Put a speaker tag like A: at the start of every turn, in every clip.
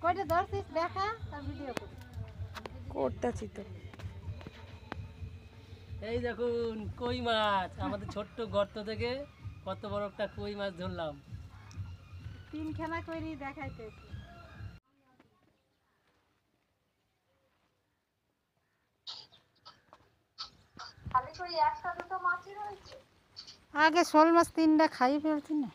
A: কয়টা ধরছিস দেখা আর ভিডিও কর
B: করতেছি তো।
C: এই দেখুন কই মাছ, আমাদের ছোট্ট গর্ত থেকে কত বড় একটা কই মাছ ধরলাম।
A: তিনখানা কইরি দেখাইতে আগে শোল মাছ 3টা খাই ফেলছি না।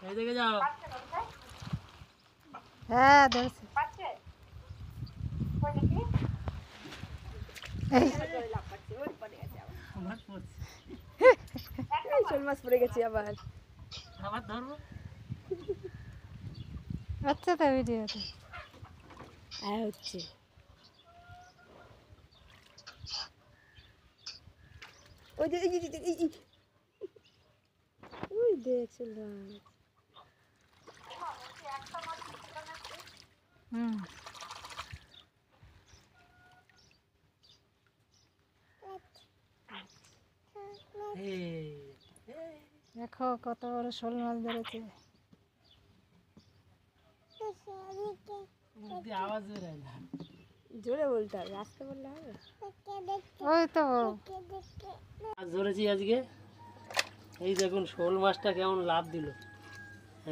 C: এই দেখে যাও,
A: হ্যাঁ ধরছি। এই
C: আমার পড়ছে,
B: এই শোল মাছ পড়ে গেছে আবার।
C: আবার ধরবো।
A: আচ্ছা তো ভিডিওতে
B: হ্যাঁ হচ্ছে। ওই যে ওই দেখ শোল মাছ।
A: হুম
C: এই,
A: দেখো কত বড় শোল মাছ ধরেছে।
C: মুখ দিয়ে আওয়াজ বের হয় না।
B: জোরে বলতে হবে, আস্তে বললে হবে।
A: ওই তো
C: মাছ ধরেছি আজকে। এই দেখুন শোল মাছটা কেমন লাভ দিল।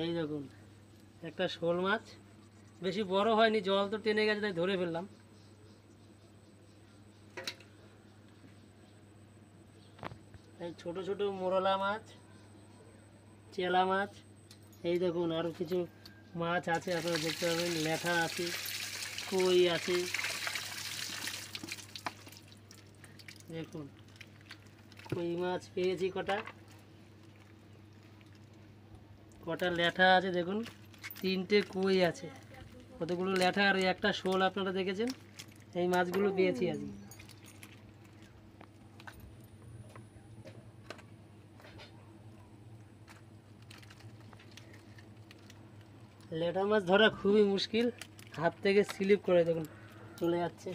C: এই দেখুন একটা শোল মাছ, বেশি বড় হয়নি, জল তো টেনে গেছে তাই ধরে ফেললাম। এই ছোট ছোট মোরলা মাছ, চেলা মাছ, এই দেখুন আরও কিছু মাছ আছে, আপনারা দেখতে পাবেন। ল্যাঠা আছে, কই আছে, দেখুন কই মাছ পেয়েছি কটা, কটা ল্যাঠা আছে দেখুন, 3টে কই আছে, কতগুলো ল্যাঠা আর ওই একটা শোল আপনারা দেখেছেন। এই মাছগুলো পেয়েছি আজকে। ল্যাঠা মাছ ধরা খুবই মুশকিল, হাত থেকে স্লিপ করে দেখুন চলে যাচ্ছে।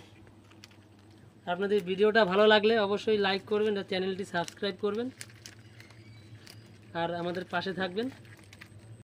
C: আপনাদের ভিডিওটা ভালো লাগলে অবশ্যই লাইক করবেন আর চ্যানেলটি সাবস্ক্রাইব করবেন আর আমাদের পাশে থাকবেন।